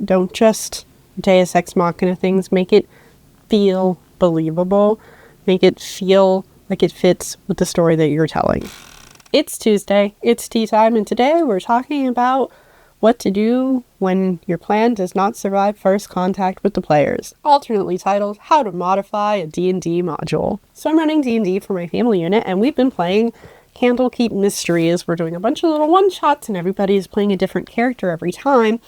Don't just Deus Ex Machina things. Make it feel believable. Make it feel like it fits with the story that you're telling. It's Tuesday, it's tea time, and today we're talking about what to do when your plan does not survive first contact with the players, alternately titled How to Modify a D&D Module. So I'm running D&D for my family unit, and we've been playing Candlekeep Mysteries. We're doing a bunch of little one-shots, and everybody's playing a different character every time.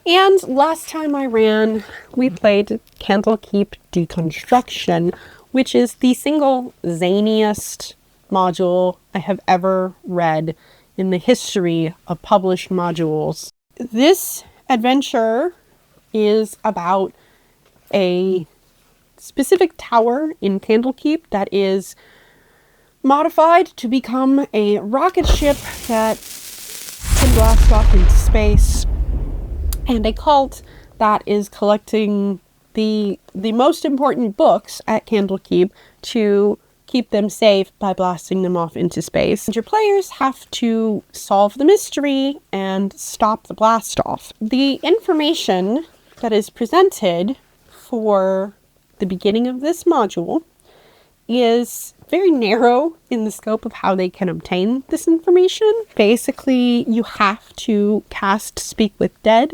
And last time I ran, we played Candlekeep Deconstruction, which is the single zaniest module I have ever read in the history of published modules. This adventure is about a specific tower in Candlekeep that is modified to become a rocket ship that can blast off into space, and a cult that is collecting the most important books at Candlekeep to keep them safe by blasting them off into space. And your players have to solve the mystery and stop the blast off. The information that is presented for the beginning of this module is very narrow in the scope of how they can obtain this information. Basically, you have to cast Speak with Dead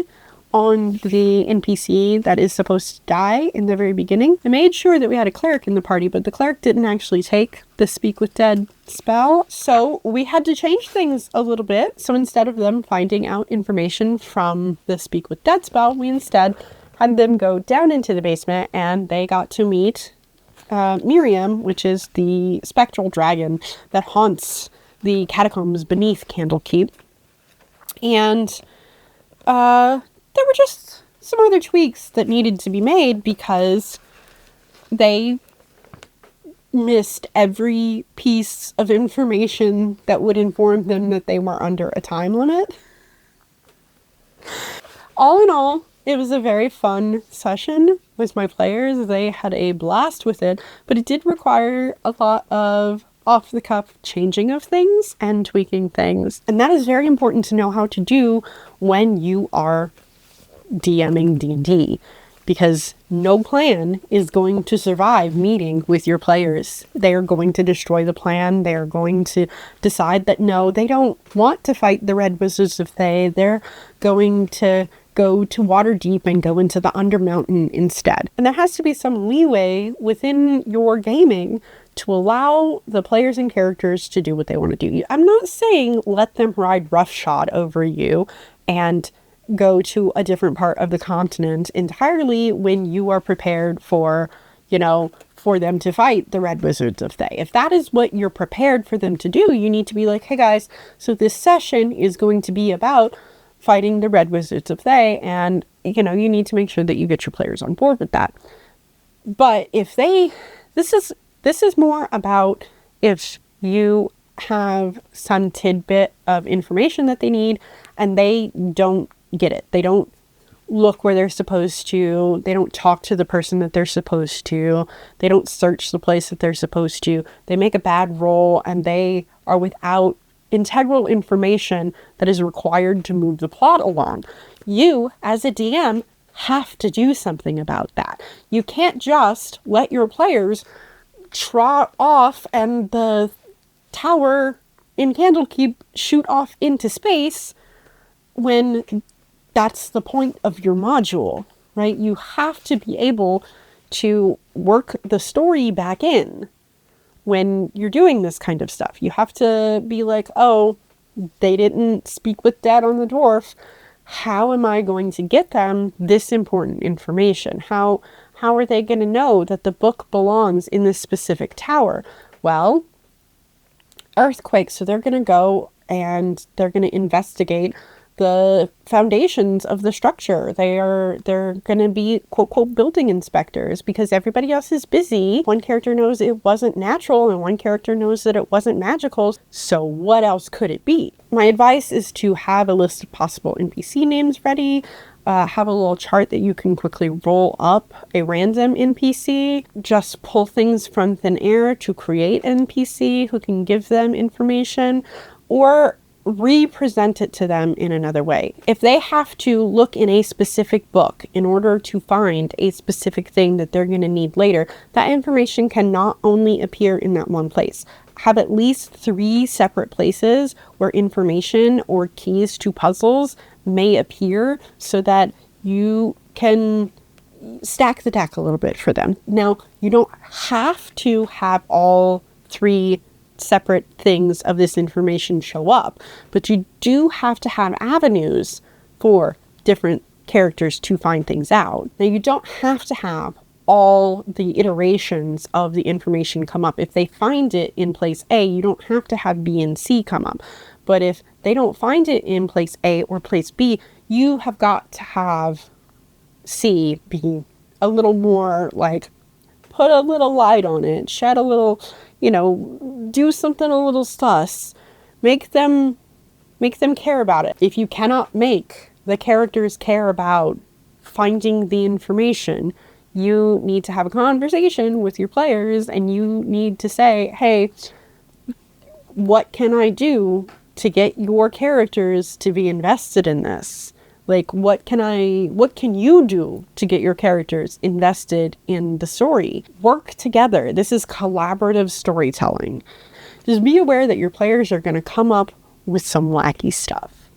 on the NPC that is supposed to die in the very beginning. I made sure that we had a cleric in the party, but the cleric didn't actually take the Speak with Dead spell, so we had to change things a little bit. So instead of them finding out information from the Speak with Dead spell, we instead had them go down into the basement, and they got to meet Miriam, which is the spectral dragon that haunts the catacombs beneath Candlekeep. And there were just some other tweaks that needed to be made because they missed every piece of information that would inform them that they were under a time limit. All in all, it was a very fun session with my players. They had a blast with it, but it did require a lot of off-the-cuff changing of things and tweaking things. And that is very important to know how to do when you are DMing D&D, because no plan is going to survive meeting with your players. They are going to destroy the plan. They are going to decide that no, they don't want to fight the Red Wizards of Thay. They're going to go to Waterdeep and go into the Undermountain instead. And there has to be some leeway within your gaming to allow the players and characters to do what they want to do. I'm not saying let them ride roughshod over you and go to a different part of the continent entirely when you are prepared for, for them to fight the Red Wizards of Thay. If that is what you're prepared for them to do, you need to be like, hey guys, so this session is going to be about fighting the Red Wizards of Thay, and, you need to make sure that you get your players on board with that. But if this is more about if you have some tidbit of information that they need and they don't get it. They don't look where they're supposed to. They don't talk to the person that they're supposed to. They don't search the place that they're supposed to. They make a bad roll and they are without integral information that is required to move the plot along. You, as a DM, have to do something about that. You can't just let your players trot off and the tower in Candlekeep shoot off into space when that's the point of your module, right? You have to be able to work the story back in when you're doing this kind of stuff. You have to be like, oh, they didn't speak with Dad on the dwarf. How am I going to get them this important information? How are they going to know that the book belongs in this specific tower? Well, earthquake. So they're going to go and they're going to investigate the foundations of the structure. They're going to be quote quote building inspectors because everybody else is busy. One character knows it wasn't natural and one character knows that it wasn't magical. So what else could it be? My advice is to have a list of possible NPC names ready. Have a little chart that you can quickly roll up a random NPC. Just pull things from thin air to create an NPC who can give them information. Or represent it to them in another way. If they have to look in a specific book in order to find a specific thing that they're going to need later, that information can not only appear in that one place. Have at least 3 separate places where information or keys to puzzles may appear so that you can stack the deck a little bit for them. Now, you don't have to have all 3 separate things of this information show up, but you do have to have avenues for different characters to find things out. Now, you don't have to have all the iterations of the information come up. If they find it in place A, you don't have to have B and C come up. But if they don't find it in place A or place B, you have got to have C be a little more like, put a little light on it, shed a little, do something a little sus, make them care about it. If you cannot make the characters care about finding the information, you need to have a conversation with your players and you need to say, hey, what can I do to get your characters to be invested in this? Like, what can you do to get your characters invested in the story? Work together. This is collaborative storytelling. Just be aware that your players are going to come up with some wacky stuff.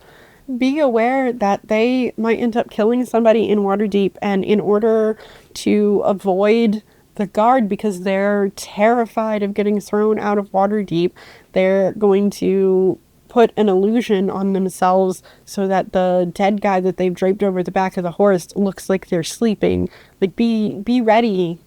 Be aware that they might end up killing somebody in Waterdeep, and in order to avoid the guard, because they're terrified of getting thrown out of Waterdeep, they're going to put an illusion on themselves so that the dead guy that they've draped over the back of the horse looks like they're sleeping. Like, be ready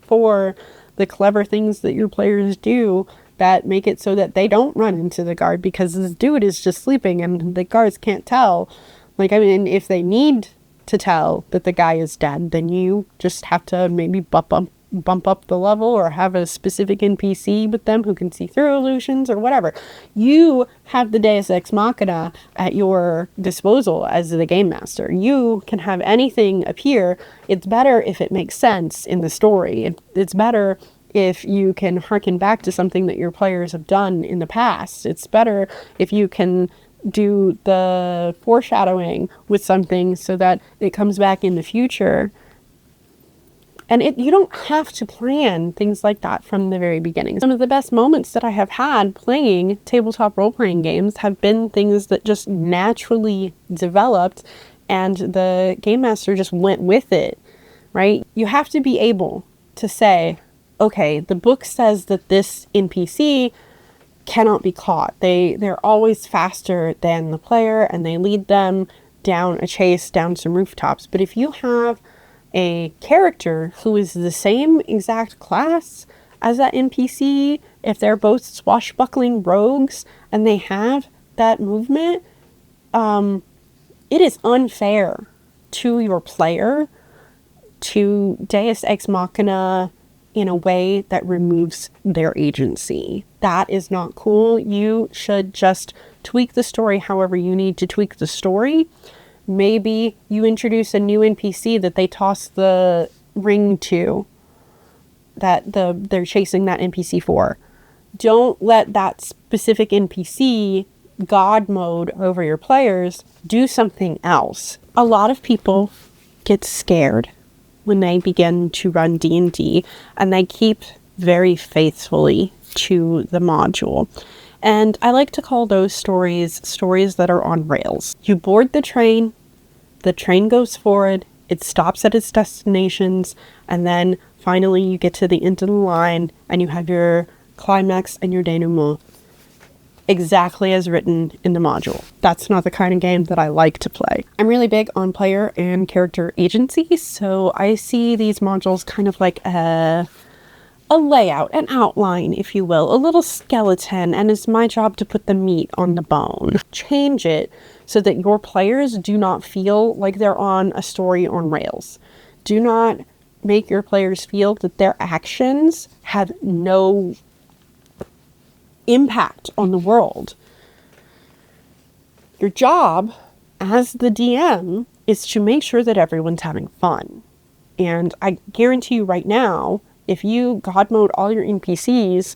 for the clever things that your players do that make it so that they don't run into the guard because this dude is just sleeping and the guards can't tell. Like, I mean, if they need to tell that the guy is dead, then you just have to maybe bump up the level or have a specific NPC with them who can see through illusions or whatever. You have the Deus Ex Machina at your disposal as the game master. You can have anything appear. It's better if it makes sense in the story. It's better if you can harken back to something that your players have done in the past. It's better if you can do the foreshadowing with something so that it comes back in the future. And you don't have to plan things like that from the very beginning. Some of the best moments that I have had playing tabletop role-playing games have been things that just naturally developed and the game master just went with it, right? You have to be able to say, okay, the book says that this NPC cannot be caught. They're always faster than the player and they lead them down a chase, down some rooftops. But if you have a character who is the same exact class as that NPC, if they're both swashbuckling rogues and they have that movement, it is unfair to your player to Deus Ex Machina in a way that removes their agency. That is not cool. You should just tweak the story however you need to tweak the story. Maybe you introduce a new NPC that they toss the ring to, that they're chasing that NPC for. Don't let that specific NPC God mode over your players. Do something else. A lot of people get scared when they begin to run D&D, and they keep very faithfully to the module. And I like to call those stories that are on rails. You board the train goes forward, it stops at its destinations, and then finally you get to the end of the line and you have your climax and your denouement exactly as written in the module. That's not the kind of game that I like to play. I'm really big on player and character agency, so I see these modules kind of like a layout, an outline, if you will, a little skeleton, and it's my job to put the meat on the bone. Change it so that your players do not feel like they're on a story on rails. Do not make your players feel that their actions have no impact on the world. Your job as the DM is to make sure that everyone's having fun. And I guarantee you right now, if you God mode all your NPCs,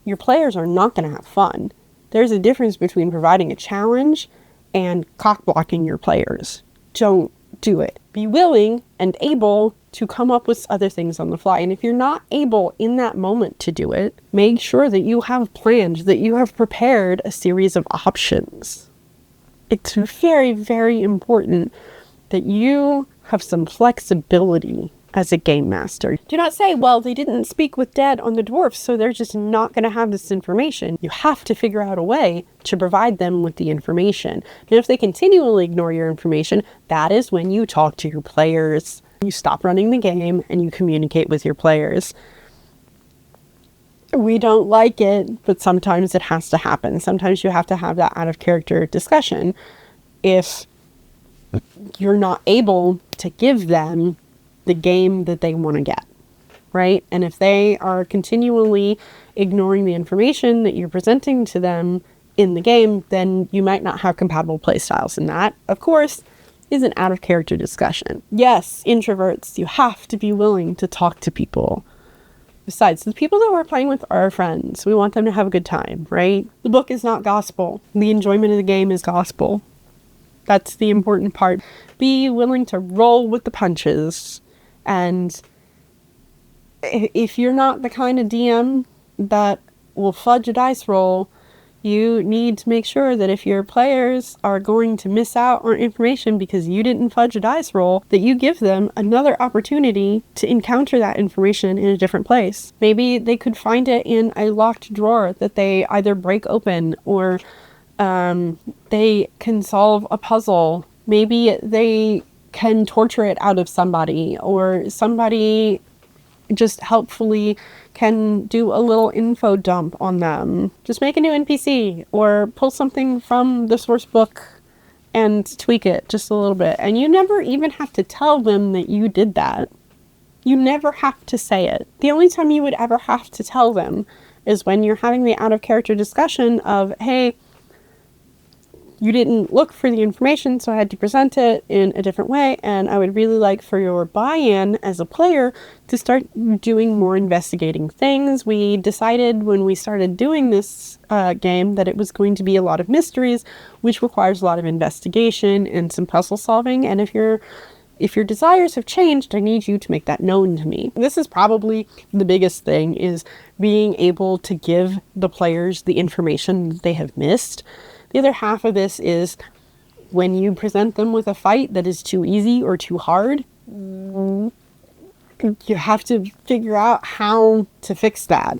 your players are not going to have fun. There's a difference between providing a challenge and cock-blocking your players. Don't do it. Be willing and able to come up with other things on the fly. And if you're not able in that moment to do it, make sure that you have planned, that you have prepared a series of options. It's very, very important that you have some flexibility as a game master. Do not say, well, they didn't speak with Dad on the dwarfs, so they're just not going to have this information. You have to figure out a way to provide them with the information. And if they continually ignore your information, that is when you talk to your players. You stop running the game and you communicate with your players. We don't like it, but sometimes it has to happen. Sometimes you have to have that out of character discussion if you're not able to give them the game that they want to get, right? And if they are continually ignoring the information that you're presenting to them in the game, then you might not have compatible play styles. And that, of course, is an out of character discussion. Yes, introverts, you have to be willing to talk to people. Besides, the people that we're playing with are our friends. We want them to have a good time, right? The book is not gospel. The enjoyment of the game is gospel. That's the important part. Be willing to roll with the punches. And if you're not the kind of DM that will fudge a dice roll, you need to make sure that if your players are going to miss out on information because you didn't fudge a dice roll, that you give them another opportunity to encounter that information in a different place. Maybe they could find it in a locked drawer that they either break open, or they can solve a puzzle. Maybe they can torture it out of somebody, or somebody just helpfully can do a little info dump on them. Just make a new NPC or pull something from the source book and tweak it just a little bit. And you never even have to tell them that you did that. You never have to say it. The only time you would ever have to tell them is when you're having the out of character discussion of, hey, you didn't look for the information, so I had to present it in a different way, and I would really like for your buy-in as a player to start doing more investigating things. We decided when we started doing this game that it was going to be a lot of mysteries, which requires a lot of investigation and some puzzle solving, and if your desires have changed, I need you to make that known to me. This is probably the biggest thing, is being able to give the players the information that they have missed. The other half of this is when you present them with a fight that is too easy or too hard, you have to figure out how to fix that.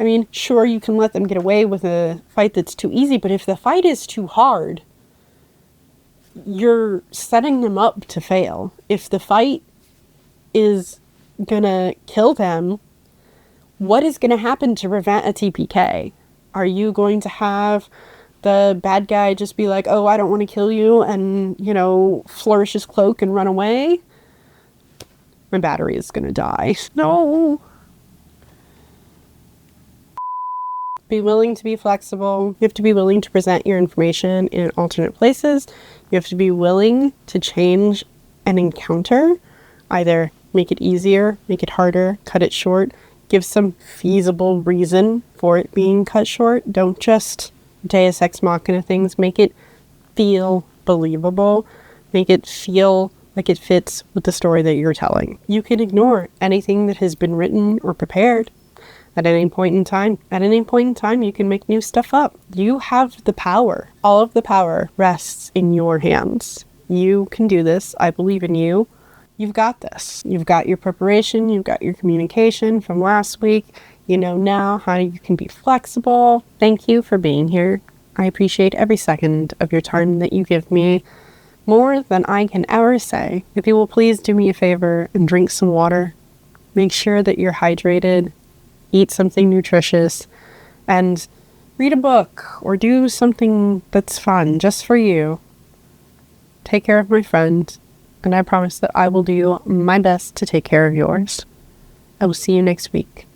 I mean, sure, you can let them get away with a fight that's too easy, but if the fight is too hard, you're setting them up to fail. If the fight is gonna kill them, what is gonna happen to prevent a TPK? Are you going to have the bad guy just be like, oh, I don't want to kill you, and, flourish his cloak and run away? My battery is gonna die. No! Be willing to be flexible. You have to be willing to present your information in alternate places. You have to be willing to change an encounter. Either make it easier, make it harder, cut it short. Give some feasible reason for it being cut short. Don't just Deus Ex Machina things. Make it feel believable. Make it feel like it fits with the story that you're telling. You can ignore anything that has been written or prepared at any point in time. At any point in time, you can make new stuff up. You have the power. All of the power rests in your hands. You can do this. I believe in you. You've got this. You've got your preparation. You've got your communication from last week. You know now how you can be flexible. Thank you for being here. I appreciate every second of your time that you give me, more than I can ever say. If you will please do me a favor and drink some water. Make sure that you're hydrated. Eat something nutritious. And read a book or do something that's fun just for you. Take care of my friend. And I promise that I will do my best to take care of yours. I will see you next week.